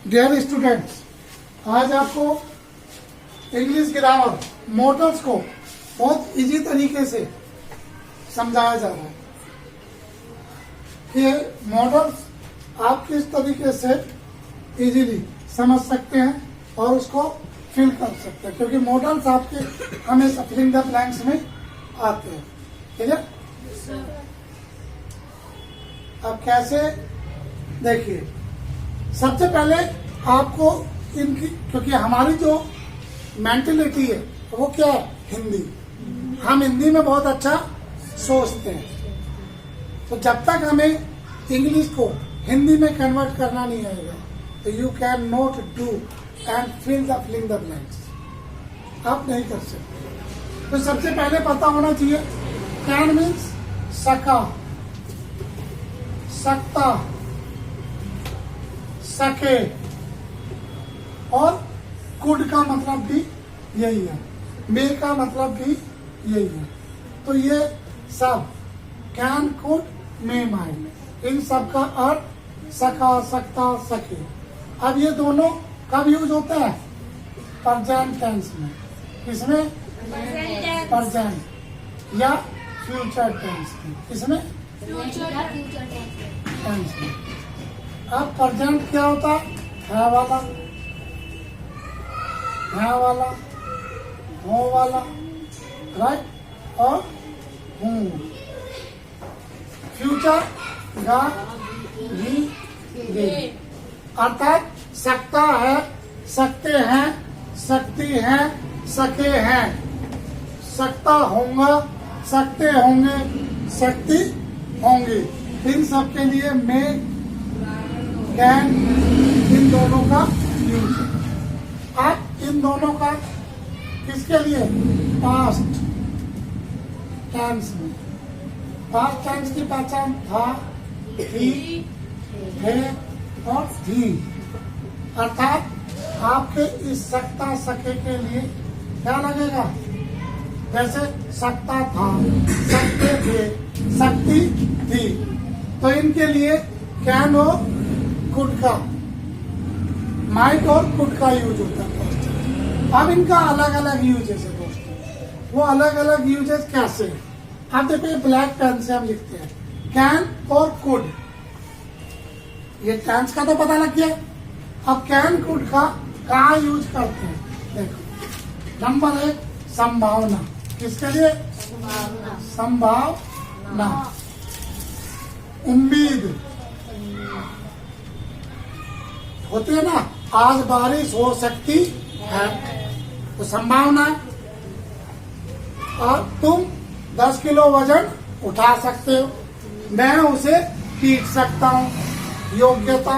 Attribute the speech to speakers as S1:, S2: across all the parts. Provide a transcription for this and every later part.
S1: Dear students, आज आपको English grammar models को बहुत इजी तरीके से समझाया जा रहा है कि मॉडल्स आप किस तरीके से इजीली समझ सकते हैं और उसको फिल कर सकते हैं, क्योंकि मॉडल्स आपके हमेशा फिलिंग द ब्लैंक्स में आते हैं। ठीक है, अब कैसे देखिए, सबसे पहले आपको इनकी, क्योंकि हमारी जो मेंटेलिटी है वो क्या है, हिंदी। हम हिंदी में बहुत अच्छा सोचते हैं, तो जब तक हमें इंग्लिश को हिंदी में कन्वर्ट करना नहीं आएगा तो you can not do and filling the blanks, आप नहीं कर सकते। तो सबसे पहले पता होना चाहिए कैन मीन्स सका, सकता, सके, और कुड का मतलब भी यही है, मे का मतलब भी यही है। तो ये सब कैन, कुड, मे, माइट, इन सब का अर्थ सका, सकता, सके। अब ये दोनों कब यूज होते हैं? प्रेजेंट टेंस में। किसमें? प्रेजेंट या फ्यूचर टेंस में। किसमें? टेंस में। अब प्रेजेंट क्या होता है वाला, हो वाला, राइट, और हूँ। फ्यूचर गा, ही, गे। अर्थात सकता है, सकते हैं, सकती हैं, सके हैं, सकता होगा, सकते होंगे, सकती होंगी। इन सब के लिए मैं, कैन, इन दोनों का यूज है। अब इन दोनों का किसके लिए? पास्ट टेंस में। पास्ट टेंस की पहचान था, थी, थे और थी। अर्थात आपके इस सकता, सके के लिए क्या लगेगा? जैसे सकता था, सकते थे, सकती थी, तो इनके लिए कैन और कुड का, माइट और कुड का यूज होता है। अब इनका अलग अलग यूजेस है दोस्तों। वो अलग अलग यूजेस कैसे है? आप देखो, ये ब्लैक पेन से हम लिखते हैं कैन और कुड। ये टेंस का तो पता लग गया। अब कैन, कुड का कहाँ यूज करते हैं? देखो, नंबर 1 संभावना। किसके लिए? संभावना। उम्मीद होती है ना, आज बारिश हो सकती है, तो संभावना है। और तुम 10 किलो वजन उठा सकते हो, मैं उसे पीट सकता हूँ, योग्यता।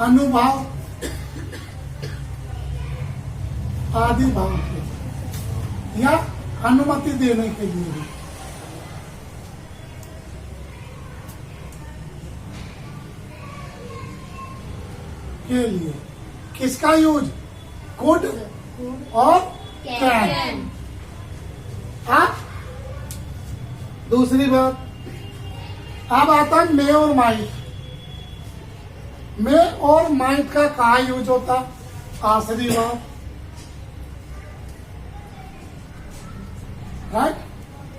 S1: अनुभव आदि भाव के, या अनुमति देने के लिए। के लिए किसका यूज? कुड और कैन। अब दूसरी बात, अब आता है मे और माइट। मे और माइट का कहा यूज होता? आखिरी बात, राइट।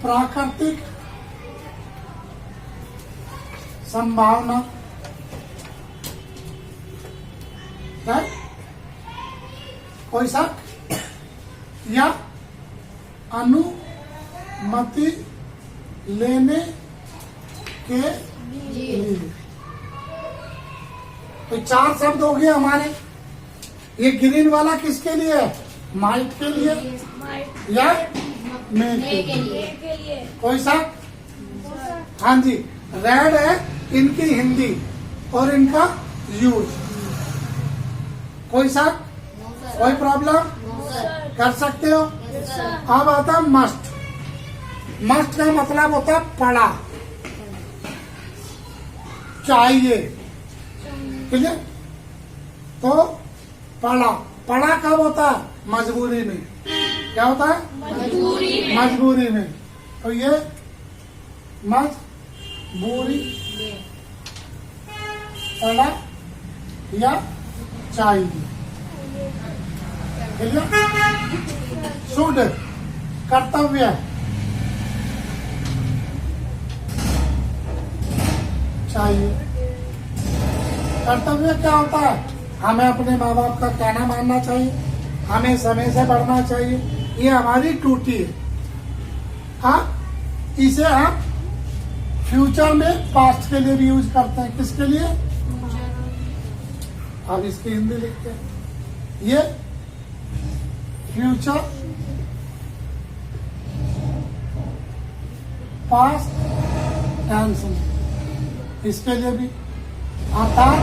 S1: प्राकृतिक संभावना, राइट, कोई शक, या अनुमति लेने के लिए। तो 4 शब्द हो गए हमारे। ये ग्रीन वाला किसके लिए है? माइट के लिए या मे के लिए? कोई शक? हाँ जी, रेड है इनकी हिंदी और इनका यूज। कोई शक? कोई प्रॉब्लम? कर सकते हो। अब आता मस्ट। मस्ट का मतलब होता है पड़ा, चाहिए। ठीक है, तो पड़ा, पड़ा कब होता है? मजबूरी में। क्या होता है? मजबूरी में। तो ये मजबूरी पढ़ा या चाहिए। शुड कर्तव्य, चाहिए। कर्तव्य क्या होता है? हमें अपने माँ बाप का कहना मानना चाहिए, हमें समय से बढ़ना चाहिए, ये हमारी ड्यूटी है। हाँ, इसे हम फ्यूचर में पास्ट के लिए भी यूज करते हैं। किसके लिए? अब इसकी हिंदी लिखते हैं। ये फ्यूचर पास्ट टेंस, इसके लिए भी। अर्थात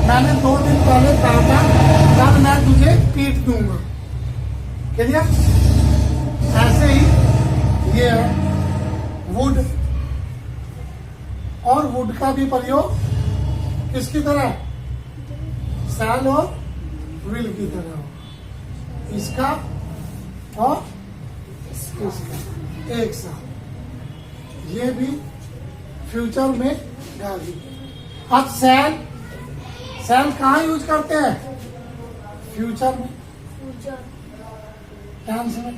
S1: मैंने 2 दिन पहले कहा था जब मैं तुझे पीट दूंगा, क्लियर? ऐसे ही ये है वुड, और वुड का भी प्रयोग किसकी तरह है? शैल और विल की तरह हो, इसका और इसका एक साथ, ये भी फ्यूचर में डाली। अब शैल कहाँ यूज करते हैं? फ्यूचर में, टेंस में।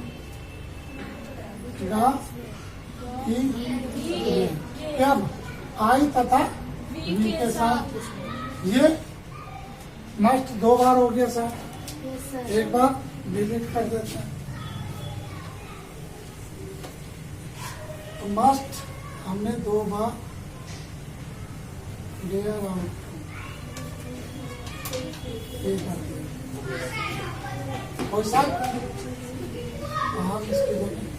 S1: कब? आई तथा वी के साथ। ये मस्ट 2 बार हो गया सर, एक बार डिलीट कर देते हैं। तो मस्ट हमने 2 बार लेयर आउट ये कर दिया। और सर हम इसके देखें,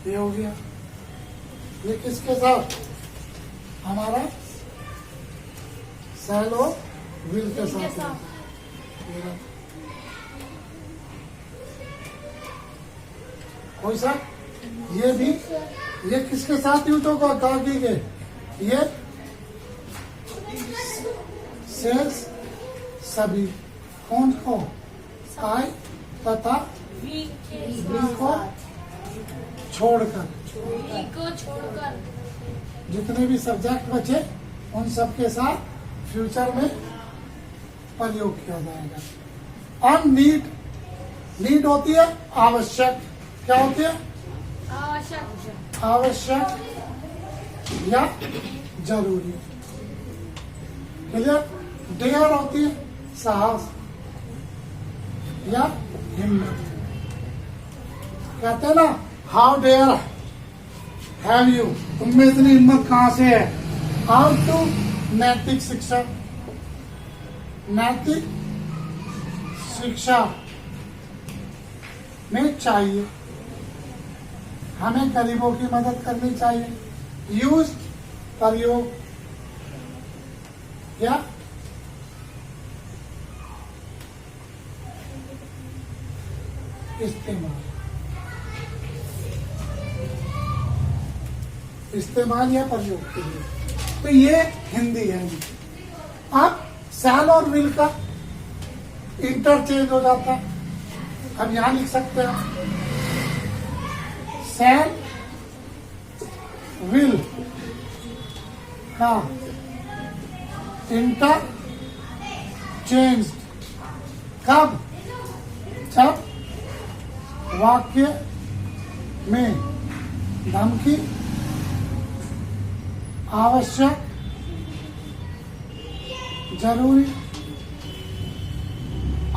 S1: ये हो गया। ये किसके साथ? हमारा शैल और विल के साथ। कोई सा? ये भी, ये किसके साथ यूज होगा? गागी के। ये शेष सभी, कौन को? आई तथा वी को छोड़कर, जितने भी सब्जेक्ट बचे उन सबके साथ फ्यूचर में प्रयोग किया जाएगा। और नीड होती है आवश्यक। क्या होती है? आवश्यक या जरूरी। क्लियर? डेयर होती है साहस या हिम्मत। कहते हैं ना, हाउ डेयर हैव यू, तुम में इतनी हिम्मत कहां से है? हाउ टू नैतिक शिक्षा, नैतिक शिक्षा में चाहिए, हमें गरीबों की मदद करनी चाहिए। यूज प्रयोग या इस्तेमाल या प्रयोग के लिए। तो ये हिंदी है। अब शैल और विल का इंटरचेंज हो जाता है। हम यहां लिख सकते हैं शैल विल का इंटरचेंज कब? जब वाक्य में धमकी, आवश्यक, जरूरी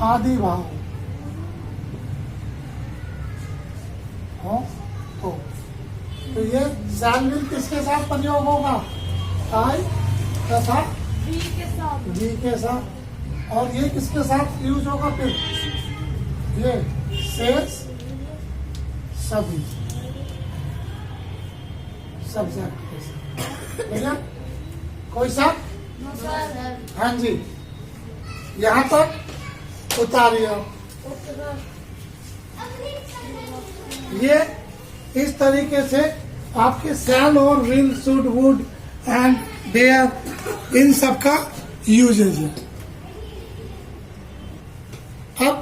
S1: आदि भाव हो तो ये शैल विल किसके साथ प्रयोग होगा? आई तथा वी के साथ। और ये किसके साथ यूज होगा? फिर ये शेष सभी सब्जेक्ट के साथ। भैया कोई सा? हाँ जी, यहाँ तक उतारिए आप। ये इस तरीके से आपके शैल और will, should, would and dare, इन सब का यूजेज है। अब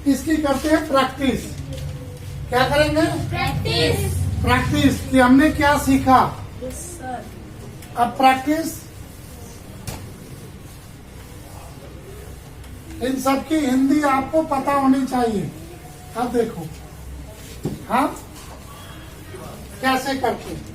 S1: इसकी करते हैं प्रैक्टिस। क्या करेंगे?
S2: प्रैक्टिस।
S1: प्रैक्टिस कि हमने क्या सीखा। अब प्रैक्टिस इन सब की हिंदी आपको पता होनी चाहिए। अब देखो, हाँ कैसे करते हैं।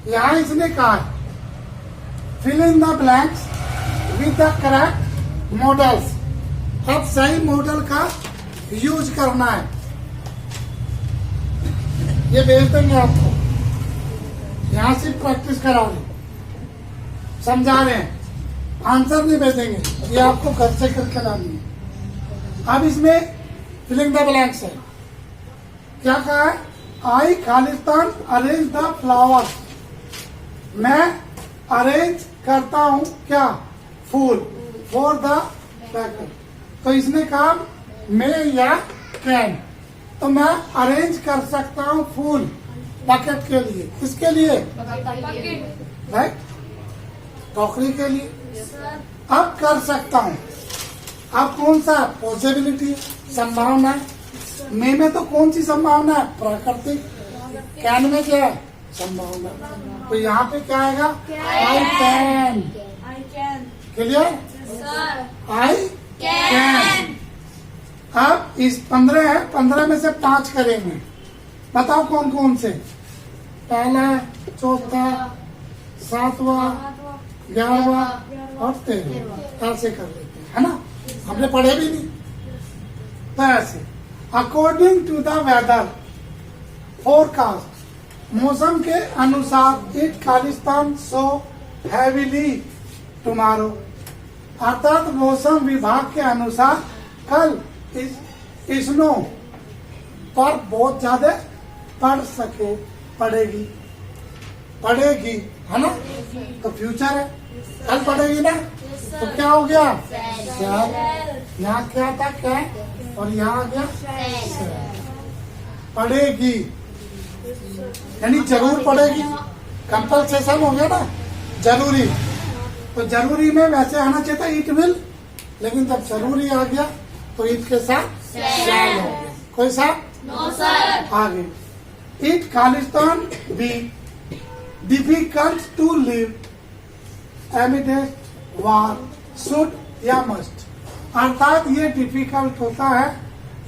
S1: यहां इसने कहा है fill in the blanks with the correct modals. अब सही मॉडल का यूज करना है। ये भेज देंगे आपको, यहां से प्रैक्टिस करा रहे, समझा रहे हैं, आंसर नहीं भेजेंगे, ये आपको घर से करके लानी है। अब इसमें फिलिंग द ब्लैंक्स है। क्या कहा है? आई खालिस्तान अरेंज द फ्लावर्स। मैं अरेंज करता हूं क्या? फूल फॉर द बैकर। तो इसने कहा मैं या कैन, तो मैं अरेंज कर सकता हूं फूल बकेट के लिए। किसके लिए? राइट, टोकरी के लिए। अब कर सकता हूं, अब कौन सा पॉसिबिलिटी, संभावना है। में तो कौन सी संभावना है? प्राकृतिक। कैन में क्या है? संभावना। तो यहाँ पे क्या आएगा? I can. Clear? I can. अब इस 15 है, 15 में से 5 करेंगे। बताओ कौन कौन से? पहला, चौथा, 7वां, 11वां और 13वां। ऐसे कर लेते हैं, है ना? हमने पढ़े भी नहीं। तो ऐसे according to the weather forecast, मौसम के अनुसार इट खालिस्तान सो हैवीली टुमारो। अर्थात मौसम विभाग के अनुसार कल स्नो पर बहुत ज्यादा पड़ेगी, है ना? तो फ्यूचर है, कल पड़ेगी ना? तो क्या हो गया? यहाँ क्या था? क्या, और यहाँ आ गया पड़ेगी, यानी जरूर पड़ेगी। कंपल्सेशन हो गया ना, जरूरी। तो जरूरी में वैसे आना चाहिए था इट विल, लेकिन जब जरूरी आ गया तो इट के साथ शैल हो गया। कोई सा?
S2: No sir.
S1: आगे, इट खालिस्तान be difficult to live amidst war, should या मस्ट। अर्थात ये डिफिकल्ट होता है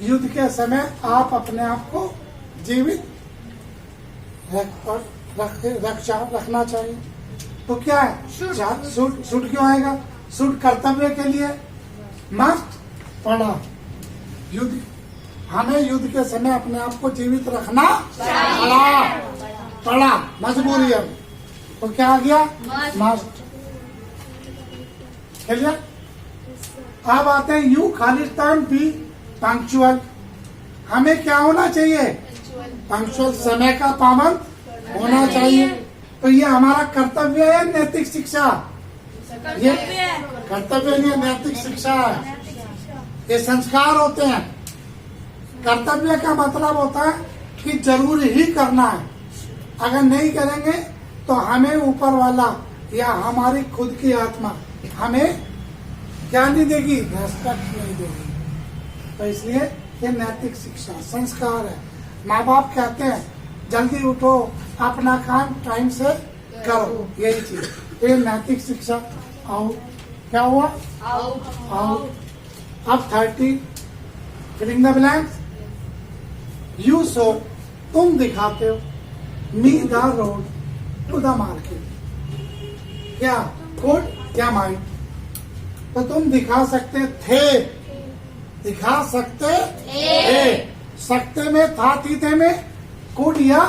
S1: युद्ध के समय आप अपने आप को जीवित रखना चाहिए। तो क्या है? शुड क्यों आएगा? शुड कर्तव्य के लिए, मस्ट पड़ा। युद्ध, हमें युद्ध के समय अपने आप को जीवित रखना पड़ा, मजबूरी है। तो क्या आ गया? मस्ट। क्लियर? अब आते हैं यू खालिस्तान बी पंक्चुअल। हमें क्या होना चाहिए? पंक्चुअल, समय का पाबंद होना चाहिए। तो ये हमारा कर्तव्य है, नैतिक शिक्षा? ये कर्तव्य नहीं, नैतिक शिक्षा है। ये संस्कार होते हैं। कर्तव्य का मतलब होता है कि जरूरी ही करना है। अगर नहीं करेंगे तो हमें ऊपर वाला या हमारी खुद की आत्मा हमें क्या नहीं देगी? रेस्पेक्ट नहीं देगी। तो इसलिए ये नैतिक शिक्षा, संस्कार है। माँ बाप कहते हैं जल्दी उठो, अपना काम टाइम से करो, यही चीज। ये नैतिक शिक्षा। आओ, क्या हुआ? आओ। अब 30 filling the blanks. You show, तुम दिखाते हो, me the road to the market. क्या? गुड या माइट? तो तुम दिखा सकते थे, दिखा सकते थे। सकते में था, थीते में कुड या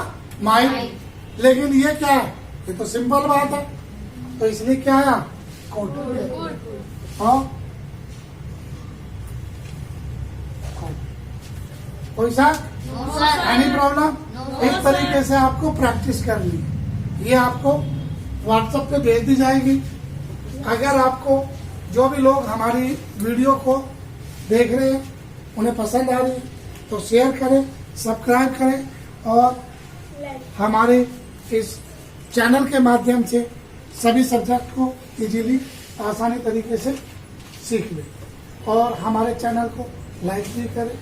S1: माइट। लेकिन ये क्या है? ये तो सिंपल बात है, तो इसलिए क्या आया? कुड। हाँ, कोई सा एनी प्रॉब्लम? इस तरीके से आपको प्रैक्टिस करनी है। ये आपको व्हाट्सएप पे भेज दी जाएगी। अगर आपको जो भी लोग हमारी वीडियो को देख रहे हैं उन्हें पसंद आ रही है तो शेयर करें, सब्सक्राइब करें और हमारे इस चैनल के माध्यम से सभी सब्जेक्ट को इजीली आसानी तरीके से सीख लें। और हमारे चैनल को लाइक भी करें,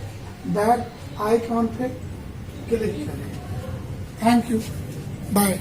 S1: बेल आइकॉन पे क्लिक करें। Thank you, bye.